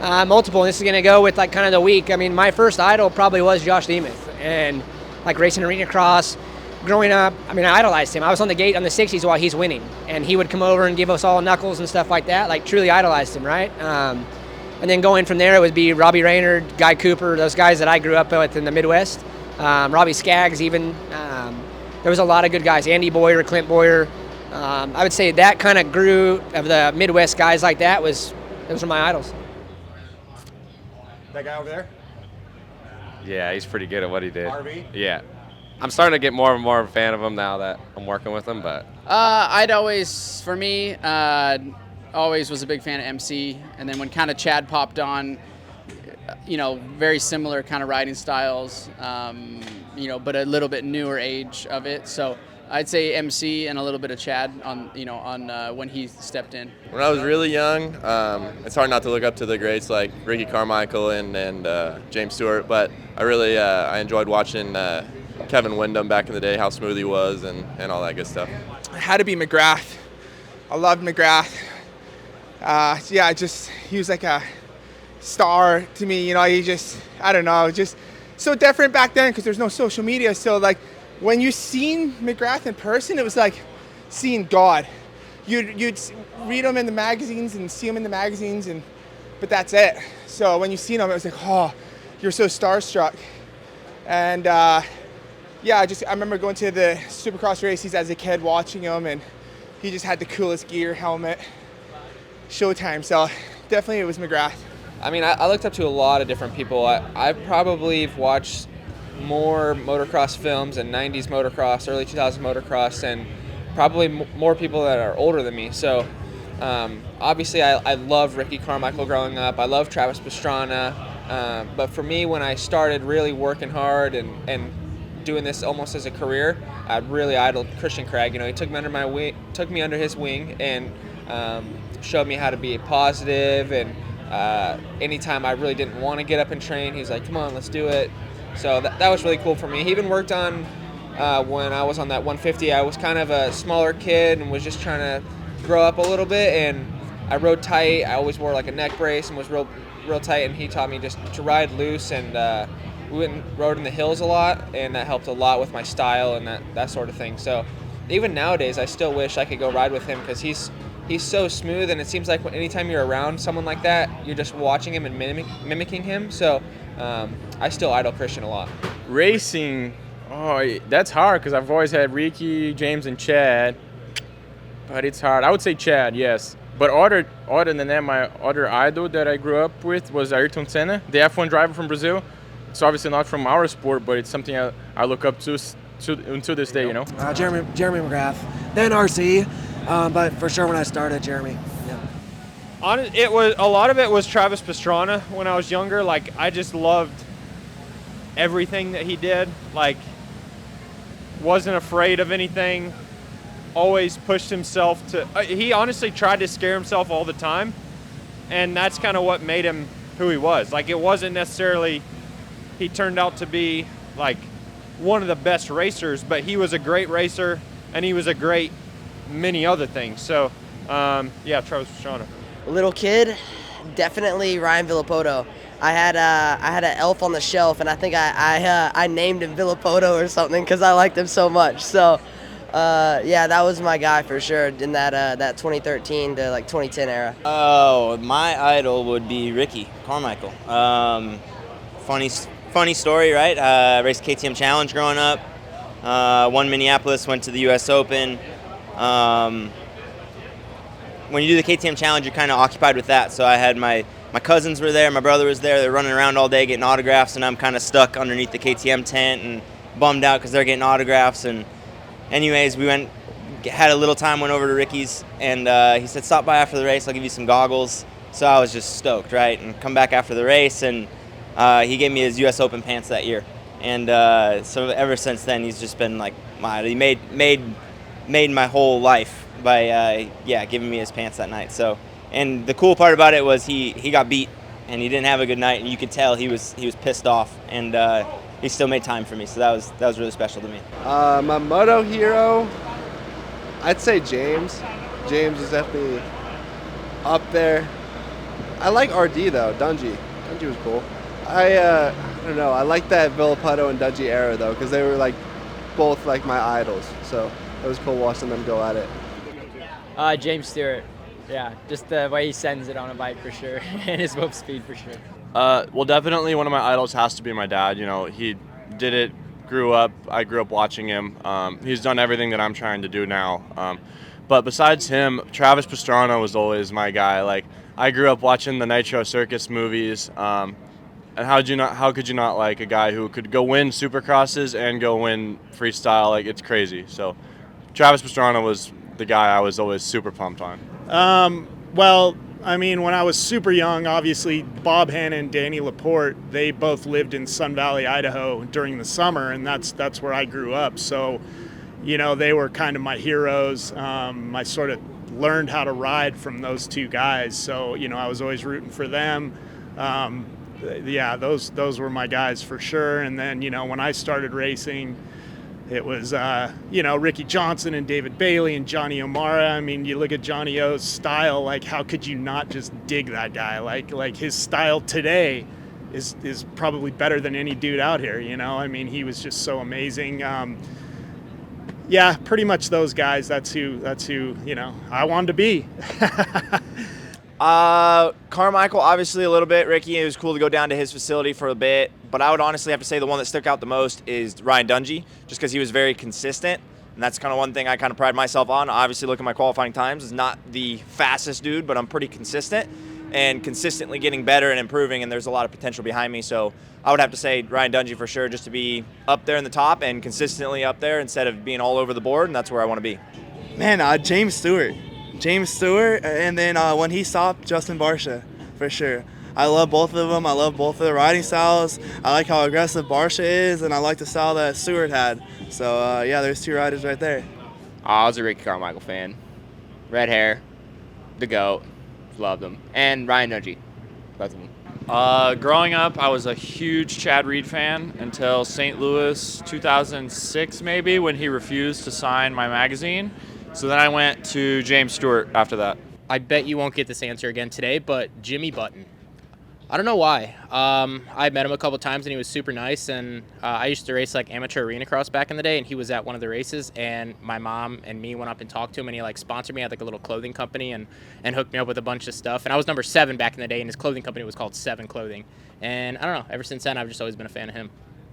Multiple. And this is going to go with like kind of the week. I mean, my first idol probably was Josh Demuth, and like racing arena cross. Growing up, I mean, I idolized him. I was on the gate on the 60s while he's winning, and he would come over and give us all knuckles and stuff like that. Like, truly idolized him, right? And then going from there, it would be Robbie Raynard, Guy Cooper, those guys that I grew up with in the Midwest. Robbie Skaggs, even. There was a lot of good guys. Andy Boyer, Clint Boyer. I would say that kind of grew of the Midwest guys like that. Those were my idols. That guy over there? Yeah, he's pretty good at what he did. RV? Yeah. I'm starting to get more and more of a fan of him now that I'm working with him, but. I'd always, for me, always was a big fan of MC. And then when kind of Chad popped on, very similar kind of riding styles, but a little bit newer age of it. So I'd say MC and a little bit of Chad on when he stepped in. When I was really young, it's hard not to look up to the greats like Ricky Carmichael and James Stewart, but I enjoyed watching Kevin Windham back in the day, how smooth he was and all that good stuff. It had to be McGrath. I loved McGrath. He was like a star to me. Just so different back then because there's no social media. So like when you seen McGrath in person, it was like seeing God. You'd read him in the magazines and see him in the magazines, but that's it. So when you seen him, it was like, oh, you're so starstruck. And I remember going to the Supercross races as a kid, watching him, and he just had the coolest gear, helmet, Showtime. So definitely it was McGrath. I mean, I looked up to a lot of different people. I probably watched more motocross films and 90s motocross, early 2000s motocross, and probably more people that are older than me. So obviously I love Ricky Carmichael growing up. I love Travis Pastrana. But for me, when I started really working hard and doing this almost as a career, I really idoled Christian Craig. He took me under his wing and showed me how to be positive. And anytime I really didn't want to get up and train, he was like, "Come on, let's do it." So that was really cool for me. He even worked on when I was on that 150. I was kind of a smaller kid and was just trying to grow up a little bit. And I rode tight. I always wore like a neck brace and was real tight. And he taught me just to ride loose. And we went and rode in the hills a lot, and that helped a lot with my style and that sort of thing. So even nowadays, I still wish I could go ride with him because he's so smooth, and it seems like anytime you're around someone like that, you're just watching him and mimicking him. So I still idol Christian a lot. Racing, that's hard because I've always had Ricky, James, and Chad, but it's hard. I would say Chad, yes. But other than that, my other idol that I grew up with was Ayrton Senna, the F1 driver from Brazil. It's obviously not from our sport, but it's something I look up to until this day, Jeremy McGrath, then RC, but for sure when I started, Jeremy. Yeah. It was a lot of it was Travis Pastrana when I was younger. Like, I just loved everything that he did. Like, wasn't afraid of anything. Always pushed himself to. He honestly tried to scare himself all the time, and that's kind of what made him who he was. Like, it wasn't necessarily he turned out to be like one of the best racers, but he was a great racer, and he was a great many other things. So, Travis Pastrana. Little kid, definitely Ryan Villopoto. I had an elf on the shelf, and I think I named him Villopoto or something because I liked him so much. So, that was my guy for sure in that 2013 to like 2010 era. Oh, my idol would be Ricky Carmichael. Funny story, right? Raced KTM Challenge growing up. Won Minneapolis, went to the U.S. Open. When you do the KTM Challenge, you're kind of occupied with that. So I had my cousins were there, my brother was there. They're running around all day getting autographs, and I'm kind of stuck underneath the KTM tent and bummed out because they're getting autographs. And anyways, we had a little time, went over to Ricky's, and he said, "Stop by after the race, I'll give you some goggles." So I was just stoked, right? And come back after the race, and he gave me his U.S. Open pants that year. And so ever since then, he's just been like he made my whole life by giving me his pants that night. So, and the cool part about it was he got beat and he didn't have a good night, and you could tell he was pissed off, and he still made time for me. So that was really special to me. My moto hero, I'd say James. James is definitely up there. I like RD though, Dungey. Dungey was cool. I don't know. I like that Villopoto and Dungey era though, because they were like both like my idols. So it was cool watching them go at it. James Stewart. Yeah, just the way he sends it on a bike for sure, and his whip speed for sure. Well, definitely one of my idols has to be my dad. You know, he did it, I grew up watching him. He's done everything that I'm trying to do now. But besides him, Travis Pastrana was always my guy. Like, I grew up watching the Nitro Circus movies. And how could you not like a guy who could go win Supercrosses and go win freestyle? Like, it's crazy. So Travis Pastrana was the guy I was always super pumped on. Well, I mean, when I was super young, obviously Bob Hanna and Danny Laporte, they both lived in Sun Valley, Idaho during the summer, and that's where I grew up. So, you know, they were kind of my heroes. I sort of learned how to ride from those two guys. So, you know, I was always rooting for them. Yeah, those were my guys for sure. And then, you know, when I started racing, it was, you know, Ricky Johnson and David Bailey and Johnny O'Mara. I mean, you look at Johnny O's style, like, how could you not just dig that guy? Like his style today is probably better than any dude out here, you know? I mean, he was just so amazing. Yeah, pretty much those guys. That's who, you know, I wanted to be. Carmichael, obviously a little bit. Ricky, it was cool to go down to his facility for a bit. But I would honestly have to say the one that stuck out the most is Ryan Dungey, just because he was very consistent. And that's kind of one thing I kind of pride myself on. Obviously, look at my qualifying times. Is not the fastest dude, but I'm pretty consistent and consistently getting better and improving. And there's a lot of potential behind me. So I would have to say Ryan Dungey for sure, just to be up there in the top and consistently up there instead of being all over the board. And that's where I want to be. Man, James Stewart, and then when he stopped, Justin Barcia, for sure. I love both of them. I love both of their riding styles. I like how aggressive Barcia is, and I like the style that Stewart had. So, yeah, there's two riders right there. I was a Ricky Carmichael fan. Red hair, the GOAT, loved him. And Ryan Dungey, both of them. Growing up, I was a huge Chad Reed fan until St. Louis 2006 maybe, when he refused to sign my magazine. So then I went to James Stewart after that. I bet you won't get this answer again today, but Jimmy Button. I don't know why. I met him a couple times and he was super nice, and I used to race like amateur arena cross back in the day, and he was at one of the races, and my mom and me went up and talked to him, and he like sponsored me at like a little clothing company and hooked me up with a bunch of stuff. And I was number 7 back in the day, and his clothing company was called 7 Clothing. And I don't know, ever since then I've just always been a fan of him.